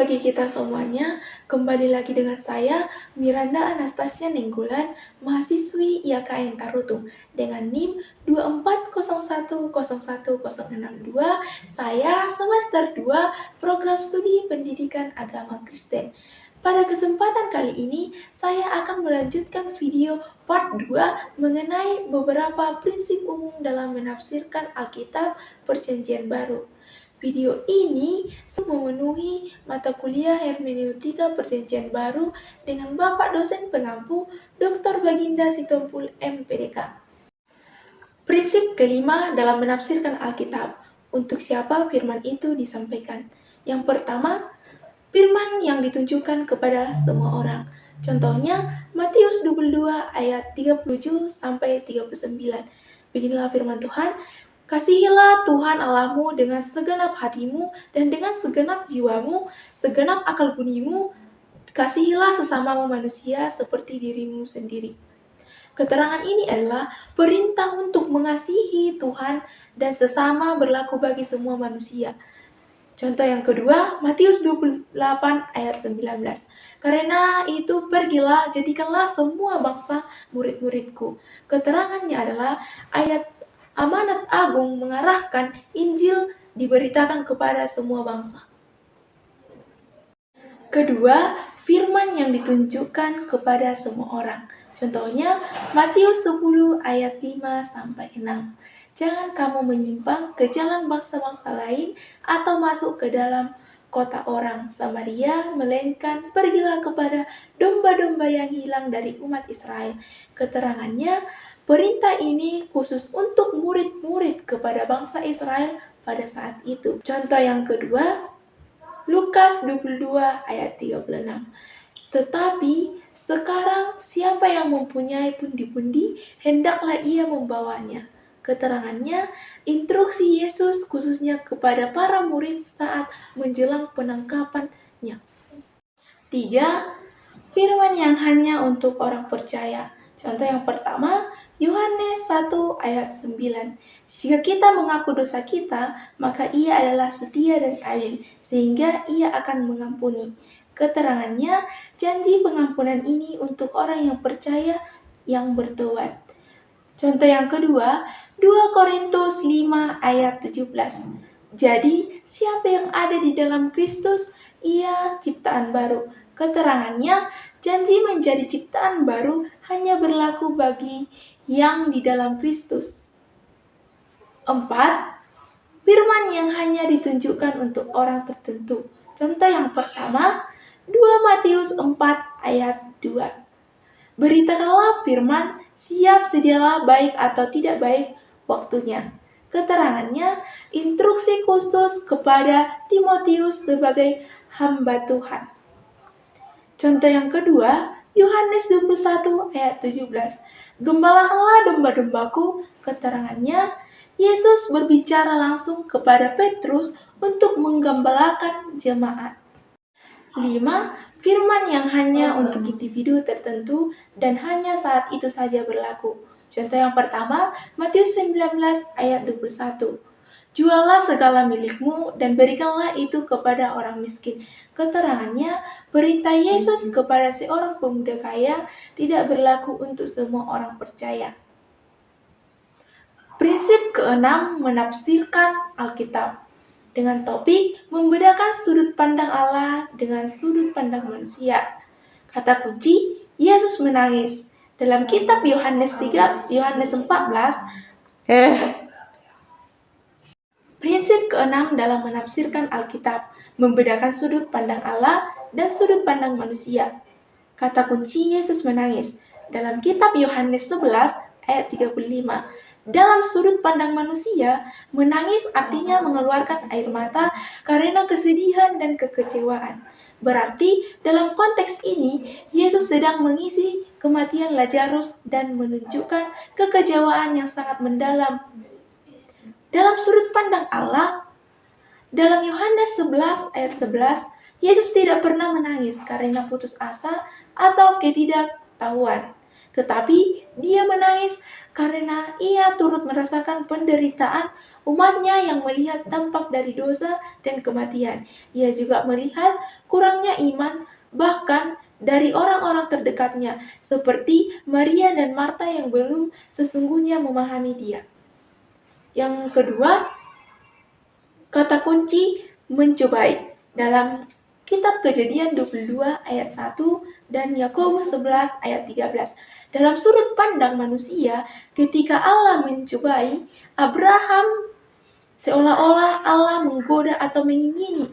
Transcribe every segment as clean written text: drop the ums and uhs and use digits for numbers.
bagi kita semuanya, kembali lagi dengan saya, Miranda Anastasia Nenggolan, mahasiswi IAKN Tarutung, dengan NIM 240101062. Saya semester 2 Program Studi Pendidikan Agama Kristen. Pada kesempatan kali ini, saya akan melanjutkan video part 2 mengenai beberapa prinsip umum dalam menafsirkan Alkitab Perjanjian Baru. Video ini memenuhi mata kuliah Hermeneutika Perjanjian Baru dengan Bapak dosen pengampu Dr. Baginda Sitompul MPDK. Prinsip kelima dalam menafsirkan Alkitab, untuk siapa firman itu disampaikan. Yang pertama, firman yang ditujukan kepada semua orang. Contohnya Matius 22 ayat 37-39. Beginilah firman Tuhan, "Kasihilah Tuhan Allahmu dengan segenap hatimu dan dengan segenap jiwamu, segenap akal budimu. Kasihilah sesamamu manusia seperti dirimu sendiri." Keterangan ini adalah perintah untuk mengasihi Tuhan dan sesama berlaku bagi semua manusia. Contoh yang kedua, Matius 28 ayat 19. "Karena itu pergilah, jadikanlah semua bangsa murid-muridku." Keterangannya adalah ayat amanat agung mengarahkan Injil diberitakan kepada semua bangsa. Kedua, firman yang ditunjukkan kepada semua orang. Contohnya, Matius 10 ayat 5-6. "Jangan kamu menyimpang ke jalan bangsa-bangsa lain atau masuk ke dalam kota orang Samaria, melainkan pergilah kepada domba-domba yang hilang dari umat Israel." Keterangannya, perintah ini khusus untuk murid-murid kepada bangsa Israel pada saat itu. Contoh yang kedua, Lukas 22 ayat 36. "Tetapi sekarang siapa yang mempunyai pundi-pundi, hendaklah ia membawanya." Keterangannya, instruksi Yesus khususnya kepada para murid saat menjelang penangkapannya. 3. Firman yang hanya untuk orang percaya. Contoh yang pertama, Yohanes 1 ayat 9. "Jika kita mengaku dosa kita, maka Ia adalah setia dan adil, sehingga Ia akan mengampuni." Keterangannya, janji pengampunan ini untuk orang yang percaya yang bertobat. Contoh yang kedua, 2 Korintus 5 ayat 17. "Jadi, siapa yang ada di dalam Kristus, ia ciptaan baru." Keterangannya, janji menjadi ciptaan baru hanya berlaku bagi yang di dalam Kristus. 4. Firman yang hanya ditunjukkan untuk orang tertentu. Contoh yang pertama, 2 Matius 4 ayat 2. "Beritakanlah firman, siap sedialah baik atau tidak baik waktunya." Keterangannya, instruksi khusus kepada Timotius sebagai hamba Tuhan. Contoh yang kedua, Yohanes 21 ayat 17. "Gembalakanlah domba-dombaku." Keterangannya, Yesus berbicara langsung kepada Petrus untuk menggembalakan jemaat. 5. Firman yang hanya untuk individu tertentu dan hanya saat itu saja berlaku. Contoh yang pertama, Matius 19 ayat 21. "Juallah segala milikmu dan berikanlah itu kepada orang miskin." Keterangannya, perintah Yesus kepada seorang pemuda kaya tidak berlaku untuk semua orang percaya. Prinsip keenam, menafsirkan Alkitab dengan topik membedakan sudut pandang Allah dengan sudut pandang manusia. Kata kunci, Yesus menangis. Dalam kitab Yohanes 14, prinsip keenam dalam menafsirkan Alkitab, membedakan sudut pandang Allah dan sudut pandang manusia. Kata kunci, Yesus menangis. Dalam kitab Yohanes 11 ayat 35. Dalam sudut pandang manusia, menangis artinya mengeluarkan air mata karena kesedihan dan kekecewaan. Berarti dalam konteks ini, Yesus sedang mengisi kematian Lazarus dan menunjukkan kekecewaan yang sangat mendalam. Dalam sudut pandang Allah, dalam Yohanes 11 ayat 11, Yesus tidak pernah menangis karena putus asa atau ketidaktahuan, tetapi dia menangis karena ia turut merasakan penderitaan umatnya yang melihat dampak dari dosa dan kematian. Ia juga melihat kurangnya iman bahkan dari orang-orang terdekatnya, seperti Maria dan Marta yang belum sesungguhnya memahami dia. Yang kedua, kata kunci mencobai dalam Kitab Kejadian 22 ayat 1 dan Yakobus 11 ayat 13. Dalam sudut pandang manusia, ketika Allah mencobai Abraham, seolah-olah Allah menggoda atau mengingini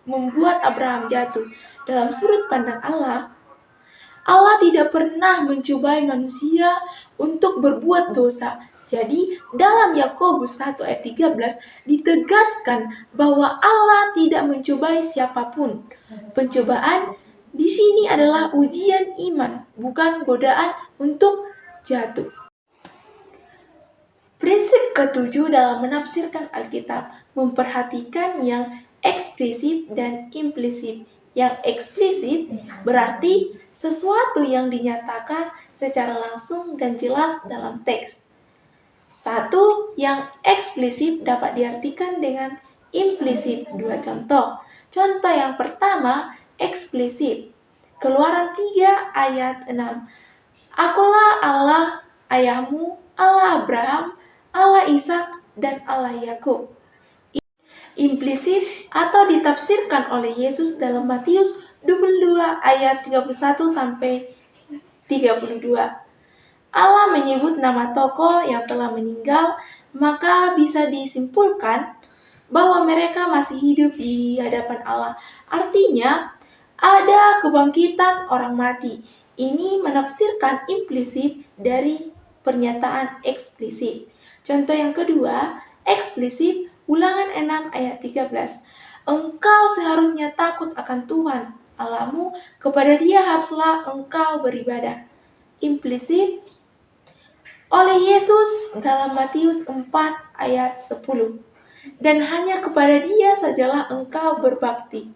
membuat Abraham jatuh. Dalam sudut pandang Allah, Allah tidak pernah mencobai manusia untuk berbuat dosa. Jadi dalam Yakobus 1 ayat 13 ditegaskan bahwa Allah tidak mencobai siapapun. Pencobaan di sini adalah ujian iman, bukan godaan untuk jatuh. Prinsip ketujuh dalam menafsirkan Alkitab, memperhatikan yang eksplisit dan implisit. Yang eksplisit berarti sesuatu yang dinyatakan secara langsung dan jelas dalam teks. Satu yang eksplisit dapat diartikan dengan implisit. Dua contoh. Contoh yang pertama, eksplisit. Keluaran 3 ayat 6. Akulah Allah ayahmu, Allah Abraham, Allah Ishak, dan Allah Yakub. Implisit atau ditafsirkan oleh Yesus dalam Matius 22 ayat 31 sampai 32. Allah menyebut nama tokoh yang telah meninggal, maka bisa disimpulkan bahwa mereka masih hidup di hadapan Allah. Artinya, ada kebangkitan orang mati. Ini menafsirkan implisit dari pernyataan eksplisit. Contoh yang kedua, eksplisit, Ulangan 6 ayat 13. Engkau seharusnya takut akan Tuhan Allahmu, kepada Dia haruslah engkau beribadah. Implisit oleh Yesus dalam Matius 4 ayat 10. Dan hanya kepada Dia sajalah engkau berbakti.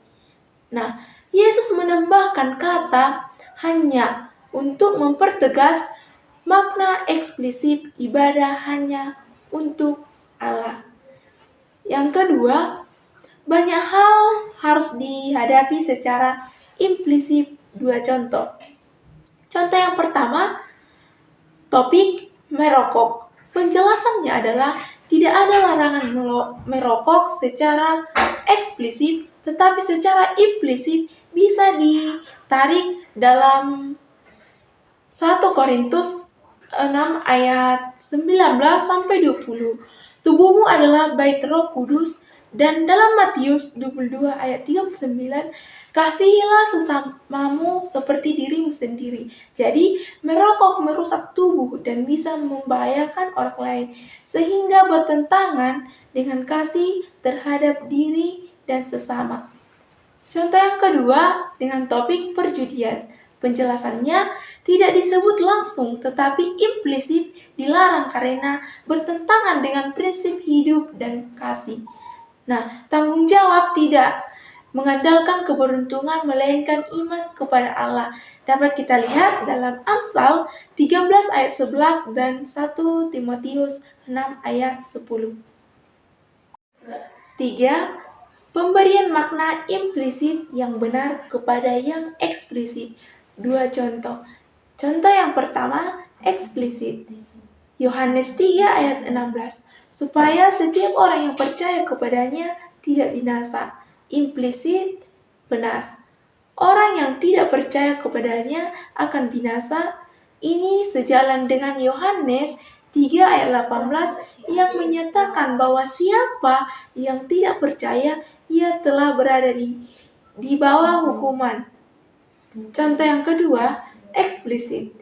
Nah, Yesus menambahkan kata hanya untuk mempertegas makna eksplisit ibadah hanya untuk Allah. Yang kedua, banyak hal harus dihadapi secara implisit. Dua contoh. Contoh yang pertama, topik merokok. Penjelasannya adalah tidak ada larangan merokok secara eksplisit, tetapi secara implisit bisa ditarik dalam 1 Korintus 6 ayat 19 sampai 20. Tubuhmu adalah bait Roh Kudus, dan dalam Matius 22 ayat 39, kasihilah sesamamu seperti dirimu sendiri. Jadi, merokok merusak tubuh dan bisa membahayakan orang lain, sehingga bertentangan dengan kasih terhadap diri dan sesama. Contoh yang kedua, dengan topik perjudian. Penjelasannya tidak disebut langsung, tetapi implisit dilarang karena bertentangan dengan prinsip hidup dan kasih. Nah, tanggung jawab tidak mengandalkan keberuntungan, melainkan iman kepada Allah. Dapat kita lihat dalam Amsal 13 ayat 11 dan 1 Timotius 6 ayat 10. 3. Pemberian makna implisit yang benar kepada yang eksplisit. Dua contoh. Contoh yang pertama, eksplisit. Yohanes 3 ayat 16. Supaya setiap orang yang percaya kepadanya tidak binasa. Implisit, benar. Orang yang tidak percaya kepadanya akan binasa. Ini sejalan dengan Yohanes 3 ayat 18 yang menyatakan bahwa siapa yang tidak percaya, ia telah berada di bawah hukuman. Contoh yang kedua, eksplisit.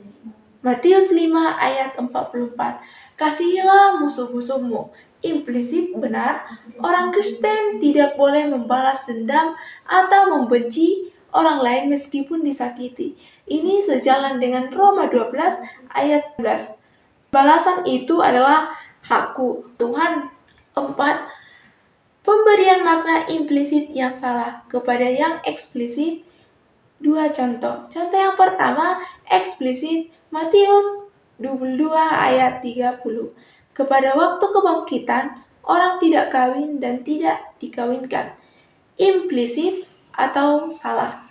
Matius 5 ayat 44. Kasihilah musuh-musuhmu. Implisit, benar. Orang Kristen tidak boleh membalas dendam atau membenci orang lain meskipun disakiti. Ini sejalan dengan Roma 12 ayat 11. Balasan itu adalah hakku. Tuhan. 4. Pemberian makna implisit yang salah kepada yang eksplisit. Dua contoh. Contoh yang pertama, eksplisit. Matius 22 ayat 30. Kepada waktu kebangkitan, orang tidak kawin dan tidak dikawinkan. Implisit atau salah.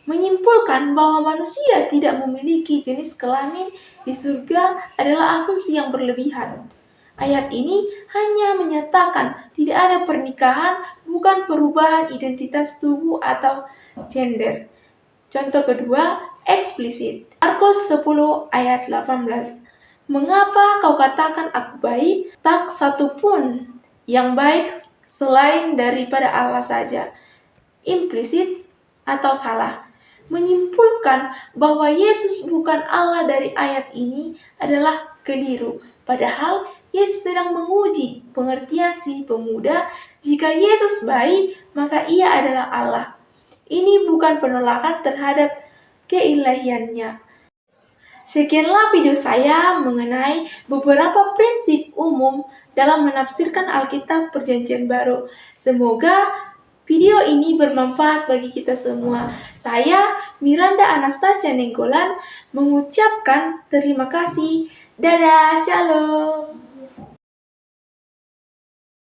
Menyimpulkan bahwa manusia tidak memiliki jenis kelamin di surga adalah asumsi yang berlebihan. Ayat ini hanya menyatakan tidak ada pernikahan, bukan perubahan identitas tubuh atau gender. Contoh kedua, eksplisit. Markus 10 ayat 18. Mengapa kau katakan aku baik? Tak satu pun yang baik selain daripada Allah saja. Implisit atau salah. Menyimpulkan bahwa Yesus bukan Allah dari ayat ini adalah keliru. Padahal Yesus sedang menguji pengertian si pemuda. Jika Yesus baik, maka ia adalah Allah. Ini bukan penolakan terhadap keilahiannya. Sekianlah video saya mengenai beberapa prinsip umum dalam menafsirkan Alkitab Perjanjian Baru. Semoga video ini bermanfaat bagi kita semua. Saya, Miranda Anastasia Nenggolan, mengucapkan terima kasih. Dadah, shalom.